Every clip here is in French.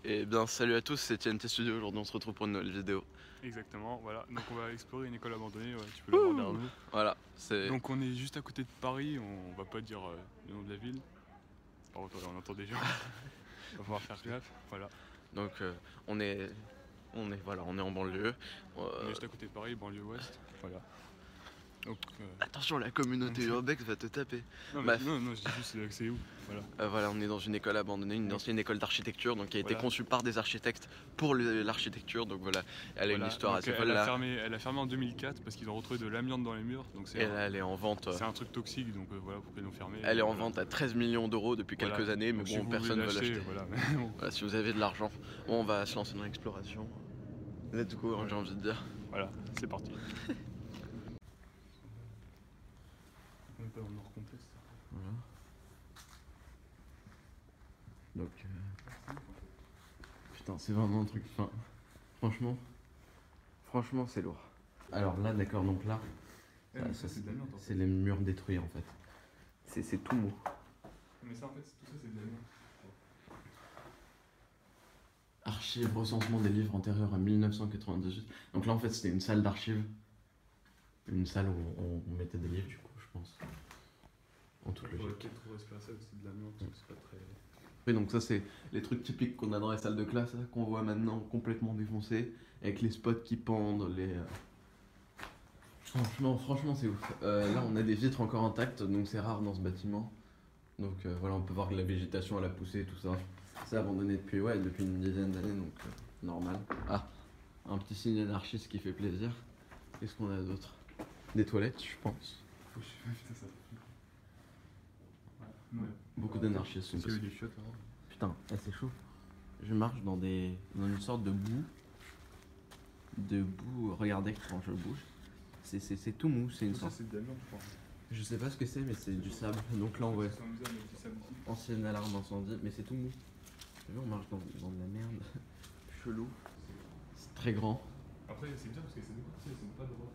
Et bien salut à tous, c'est TNT Studio, aujourd'hui on se retrouve pour une nouvelle vidéo. Exactement, voilà, donc on va explorer une école abandonnée, ouais, tu peux la voir derrière nous. Voilà, c'est... Donc on est juste à côté de Paris, on va pas dire le nom de la ville. Par contre on entend des gens, on va falloir faire gaffe, voilà. Donc on est en banlieue. On est juste à côté de Paris, banlieue ouest, voilà. Donc, Attention, la communauté urbex va te taper. Non, mais non, je dis juste c'est où, voilà. Voilà, on est dans une école abandonnée, une ancienne école d'architecture, donc qui a été conçue par des architectes pour l'architecture, donc voilà, elle a une histoire assez folle là. Elle a fermé en 2004 parce qu'ils ont retrouvé de l'amiante dans les murs, donc et là, elle est en vente. C'est un truc toxique, donc voilà pourquoi ils l'ont fermé. Elle est en vente à 13 millions d'euros depuis quelques années, mais bon, personne ne veut l'acheter. Voilà, si vous avez de l'argent, bon, on va se lancer dans l'exploration. Let's go, j'ai envie de dire. Voilà, c'est parti. Dans leur contexte. Voilà. Donc, putain, c'est vraiment un truc. Enfin, franchement, c'est lourd. Alors là, d'accord, donc là, c'est les murs détruits en fait. C'est tout mou. Mais ça, en fait, tout ça, c'est de l'amiante. Archives, recensement des livres antérieurs à 1998. Donc là, en fait, c'était une salle d'archives. Une salle où on mettait des livres, du coup, je pense. En toute logique. Trop respirer ça, c'est de l'amiante, c'est pas très... Oui, donc ça, c'est les trucs typiques qu'on a dans les salles de classe, qu'on voit maintenant complètement défoncés, avec les spots qui pendent, les... Franchement, c'est ouf. Là, on a des vitres encore intactes, donc c'est rare dans ce bâtiment. Donc voilà, on peut voir que la végétation, elle a poussé, tout ça. C'est abandonné depuis une dizaine d'années, donc normal. Ah, un petit signe anarchiste qui fait plaisir. Qu'est-ce qu'on a d'autre? Des toilettes, je pense. Beaucoup d'anarchistes sont passés. Putain, c'est chaud. Je marche dans une sorte de boue. Regardez quand je bouge. C'est tout mou, c'est une sorte. C'est de l'amiante, je crois. Je sais pas ce que c'est, mais c'est du sable. Donc là, on voit ancienne alarme d'incendie, mais c'est tout mou. On marche dans de la merde. Chelou. C'est très grand. Après, c'est bien parce que c'est pas droit.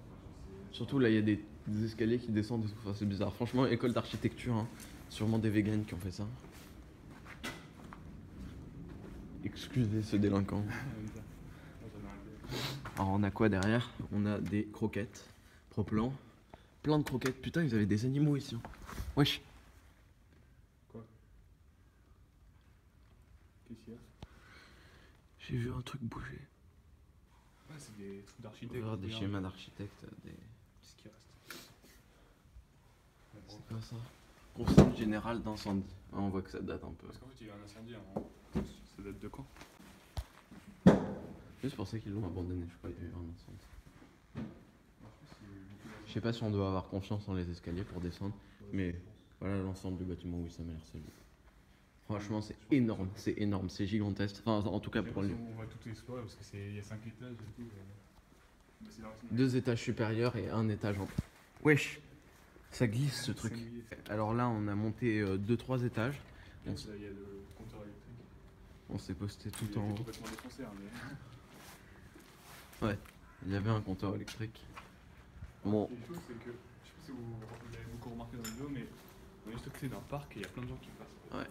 Surtout là, il y a des escaliers qui descendent. Enfin, c'est bizarre. Franchement, école d'architecture, hein. Sûrement des végans qui ont fait ça. Excusez ce délinquant. Alors, on a quoi derrière? On a des croquettes. Pro-plan. Plein de croquettes. Putain, ils avaient des animaux ici. Wesh. Quoi? Qu'est-ce qu'il y a? J'ai vu un truc bouger. Ouais, c'est des trucs d'architecte. Des schémas d'architecte. Qu'est-ce qui reste? C'est quoi ça? Consigne générale d'incendie. Ah, on voit que ça date un peu. Parce qu'en fait, il y a eu un incendie avant. Ça date de quand? Juste pour ça qu'ils l'ont abandonné, je crois qu'il y a eu un incendie. Je sais pas si on doit avoir confiance dans les escaliers pour descendre, mais voilà l'ensemble du bâtiment, oui, ça m'a l'air solide. Franchement, c'est énorme, c'est gigantesque. Enfin, en tout cas pour lui. On va tout explorer parce qu'il y a 5 étages et tout. 2 étages supérieurs et 1 étage en bas. Wesh, ça glisse ce truc. Alors là, on a monté 2-3 étages. Là, il y a le compteur électrique. On s'est posté tout en haut. Complètement défoncé, hein, Ouais, il y avait un compteur électrique. Bon. Ce qui est chaud, c'est que, je sais pas si vous avez beaucoup remarqué dans la vidéo, mais on est juste à côté d'un parc et il y a plein de gens qui passent. Ouais.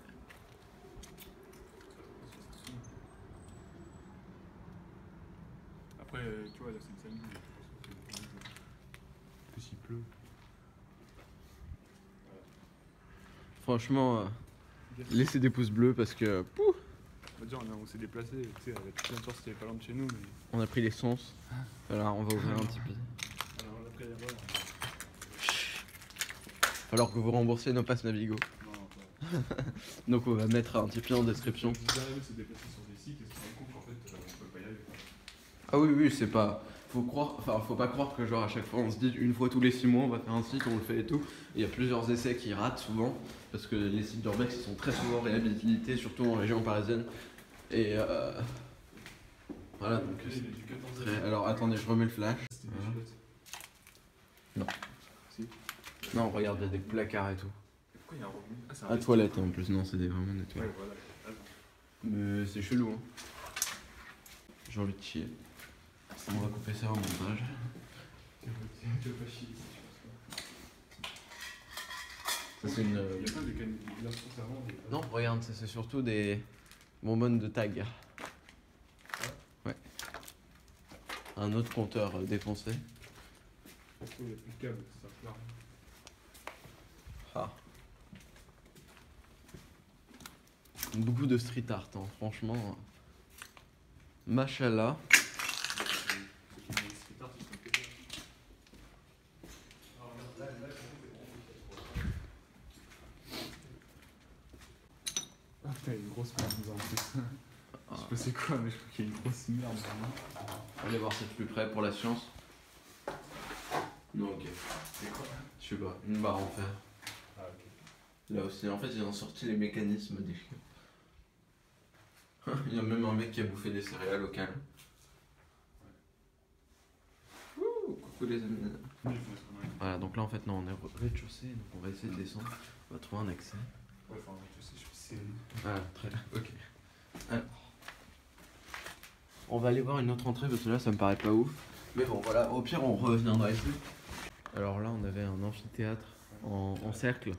Après, tu vois, là c'est le samedi, plus il pleut. Voilà. Franchement, laissez des pouces bleus parce que... Pouh, on va dire, on s'est déplacé, tu sais, avec plein de sortes, c'était pas loin de chez nous, mais... on a pris l'essence. Alors on va ouvrir un petit peu. Alors on a pris la voie. Alors que vous remboursez nos passes Navigo. Non, Donc on va mettre un petit peu en description. Vous arrivez à se déplacer sur des sites et se rendre compte qu'en fait, on peut pas y aller. Ah oui, c'est pas... Faut pas croire que genre à chaque fois on se dit une fois tous les 6 mois on va faire un site, on le fait et tout. Il y a plusieurs essais qui ratent souvent, parce que les sites d'urbex ils sont très souvent réhabilités, surtout en région parisienne. Et voilà, donc alors attendez, je remets le flash. Voilà. Non. Si. Non, regarde, il y a des placards et tout. Pourquoi il y a un robinet? Ah, c'est un à toilette en plus, non, c'est vraiment des toilettes. Ouais, voilà. Mais c'est chelou, hein. J'ai envie de chier. On va couper ça au montage. Tu veux pas chier ici, Ça, c'est une... Il y a pas de glace conservant. Non, regarde, c'est surtout des bonbonnes de tag. Un autre compteur défoncé. Pourquoi il n'y a plus de câble, ça sert à rien. Ah. Beaucoup de street art, hein. Franchement. Machallah. Ah putain, il y a une grosse merde dedans en plus. Je sais pas c'est quoi, mais je crois qu'il y a une grosse merde dedans. On va aller voir ça de plus près pour la science. Non, ok. C'est quoi? Je sais pas, une barre en fer. Ah ok. Là aussi, en fait, ils ont sorti les mécanismes des chiens. Il y a même un mec qui a bouffé des céréales au calme. Ouh, coucou les amis. Voilà, donc là en fait, non, on est au rez-de-chaussée, donc on va essayer de descendre. On va trouver un accès. Ouais, enfin, je sais, je suis serré. Ah, très bien, ok. Alors, on va aller voir une autre entrée parce que là ça me paraît pas ouf. Mais bon, voilà, au pire, on reviendra ici. Alors là, on avait un amphithéâtre en cercle.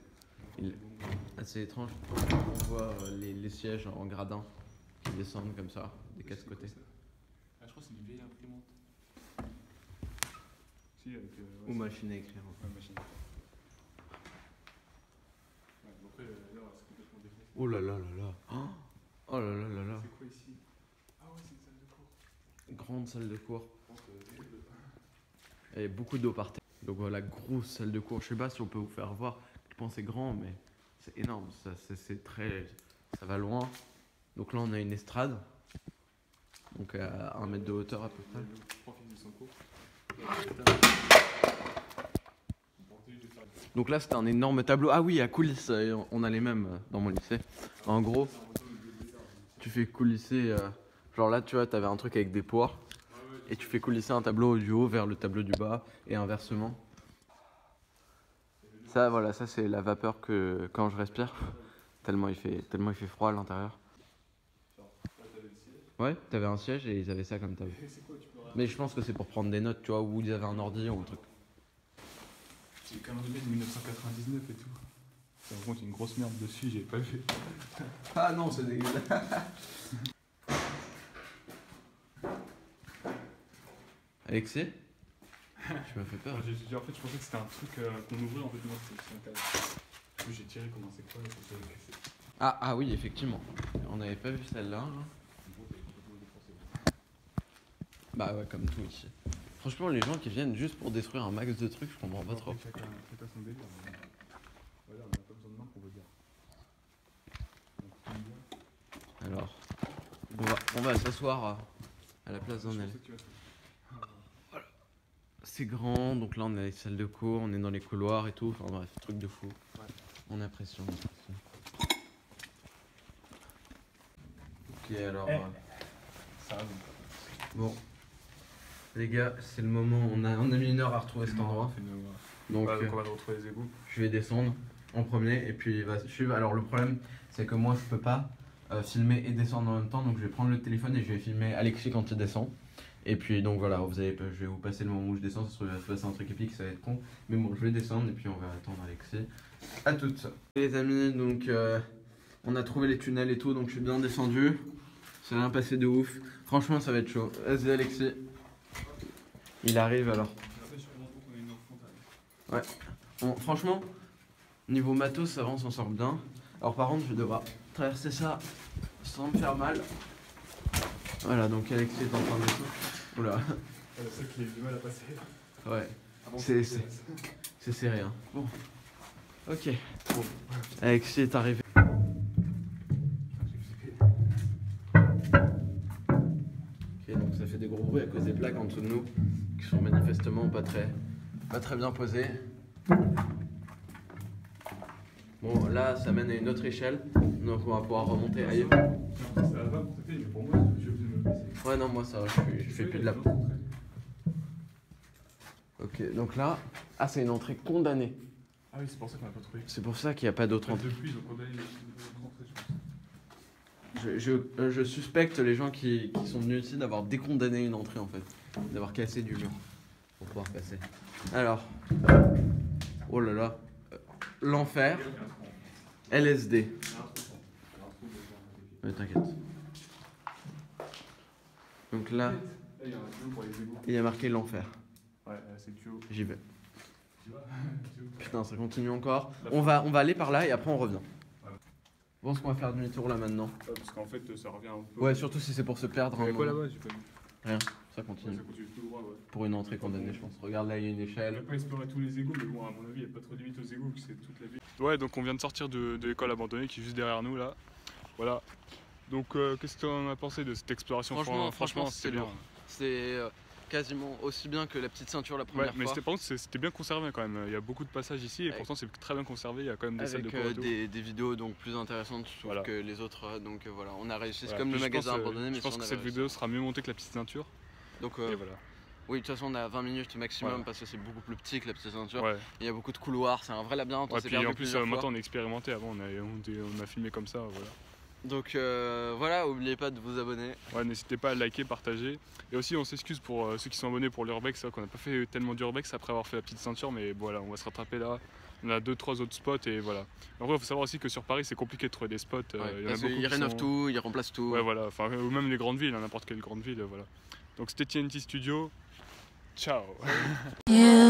Assez étrange. On voit les sièges en gradin qui descendent comme ça, des quatre côtés. Ah, je crois que c'est une vieille imprimante. Si, avec. Ou machine à écrire. Ouais, machine. Ouais, bon, après, là, c'est complètement défoncé. Oh là là là là. Oh là là là là. C'est quoi ici? Ah ouais, c'est une salle de cours. Grande salle de cours. Je pense que. Et beaucoup d'eau par terre. Donc voilà, grosse salle de cours. Je sais pas si on peut vous faire voir. Je pense que c'est grand, mais c'est énorme. C'est très. Ça va loin. Donc là, on a une estrade. Donc à 1 mètre de hauteur à peu près. Donc là, c'était un énorme tableau. Ah oui, à coulisses, on a les mêmes dans mon lycée. En gros, tu fais coulisser. Genre là, tu vois, t'avais un truc avec des poires. Et tu fais coulisser un tableau du haut vers le tableau du bas. Et inversement. Ça, voilà, ça c'est la vapeur que quand je respire. Tellement il fait froid à l'intérieur. Ouais, t'avais un siège et ils avaient ça comme table. Mais je pense que c'est pour prendre des notes, tu vois, ou ils avaient un ordi ou un truc. C'est le calendrier de 1999 et tout. Ça me compte, il y a une grosse merde dessus, j'ai pas vu. Ah non, c'est dégueulasse. Alexis, tu m'as fait peur. En fait, je pensais que c'était un truc qu'on ouvrait, en fait, non, c'était un cadre. Du coup, j'ai tiré comment c'est quoi, et ça s'est cassé. Ah oui, effectivement. On n'avait pas vu celle-là. Hein. Bah ouais, comme tout ici. Franchement, les gens qui viennent juste pour détruire un max de trucs, je comprends pas trop. Chacun son délire. Voilà, on n'a pas besoin de marque, on va dire. Alors, on va s'asseoir à la place d'un élève. Voilà. C'est grand, donc là on a les salles de cours, on est dans les couloirs et tout. Enfin bref, truc de fou. Ouais. On a pression. Ok, alors. Ça va, Bon. Les gars, c'est le moment. On a mis 1 heure à retrouver cet endroit. Donc, on va retrouver les égouts. je vais descendre en premier et puis il va suivre. Alors le problème, c'est que moi je peux pas filmer et descendre en même temps. Donc je vais prendre le téléphone et je vais filmer Alexis quand il descend. Et puis donc voilà, je vais vous passer le moment où je descends. Ça se va se passer un truc épique, ça va être con. Mais bon, je vais descendre et puis on va attendre Alexis. À toutes. Les amis, donc on a trouvé les tunnels et tout. Donc je suis bien descendu. Ça rien passé de ouf. Franchement, ça va être chaud. Vas-y Alexis. Il arrive alors. Ouais. Bon, franchement, niveau matos, ça va, on s'en sort bien. Alors par contre, je vais devoir traverser ça sans me faire mal. Voilà, donc Alexis est en train de descendre. Oula. C'est ça qui a eu du mal à passer. Ouais. C'est serré. Hein. Bon. Ok. Bon. Alexis est arrivé. Ok, donc ça fait des gros bruits à cause des plaques en dessous de nous qui sont manifestement pas très bien posées. Bon, là, ça mène à une autre échelle, donc on va pouvoir remonter ailleurs. Ça va pas pour t'aider, mais pour moi, je suis obligé de me baisser. Ouais, non, moi ça va, je fais plus de la. Ok, donc là, c'est une entrée condamnée. Ah oui, c'est pour ça qu'on n'a pas trouvé. C'est pour ça qu'il n'y a pas d'autre entrée. Depuis, ils ont condamné les entrées, je pense. Je suspecte les gens qui sont venus ici d'avoir décondamné une entrée en fait, d'avoir cassé du mur pour pouvoir passer. Alors, oh là là, l'enfer, LSD. Mais t'inquiète. Donc là, Là, il y a un tuyau pour les égouts. Et il y a marqué l'enfer. Ouais, c'est le tuyau. J'y vais. Tu vois? Putain, ça continue encore. On va aller par là et après on revient. Je pense qu'on va faire demi-tour là maintenant. Ouais, parce qu'en fait, ça revient un peu. Ouais, surtout si c'est pour se perdre. Il y a quoi là-bas? J'ai pas vu. Rien, ça continue. Ouais, ça continue tout droit, ouais. Pour une entrée condamnée, je pense. Regarde là, il y a une On échelle. va pas explorer tous les égouts, mais bon, à mon avis, il n'y a pas trop de limite aux égouts, c'est toute la ville. Ouais, donc on vient de sortir de l'école abandonnée qui est juste derrière nous là. Voilà. Donc, qu'est-ce que t'en as pensé de cette exploration? Franchement, c'était lourd. C'est quasiment aussi bien que la petite ceinture la première mais fois. par contre, c'était bien conservé quand même. Il y a beaucoup de passages ici et pourtant, c'est très bien conservé. Il y a quand même des salles de cours et tout. Des vidéos donc plus intéressantes je trouve que les autres. Donc voilà, on a réussi. C'est comme le Puis magasin abandonné, mais je pense que cette vidéo sera mieux montée que la petite ceinture. Donc et voilà. oui, de toute façon, on a 20 minutes maximum parce que c'est beaucoup plus petit que la petite ceinture. Ouais. Il y a beaucoup de couloirs, c'est un vrai labyrinthe. Ouais, puis en plus, maintenant on est expérimenté. Avant, on a filmé comme ça. Voilà. Donc voilà, n'oubliez pas de vous abonner. Ouais, n'hésitez pas à liker, partager. Et aussi, on s'excuse pour ceux qui sont abonnés pour l'Urbex. C'est vrai qu'on n'a pas fait tellement d'Urbex après avoir fait la petite ceinture, mais voilà, on va se rattraper là. On a 2-3 autres spots et voilà. Après, il faut savoir aussi que sur Paris, c'est compliqué de trouver des spots. Parce qu'ils rénovent tout, ils remplacent tout. Ouais, voilà. Enfin, ou même les grandes villes, n'importe quelle grande ville, voilà. Donc c'était TNT Studio. Ciao. Yeah.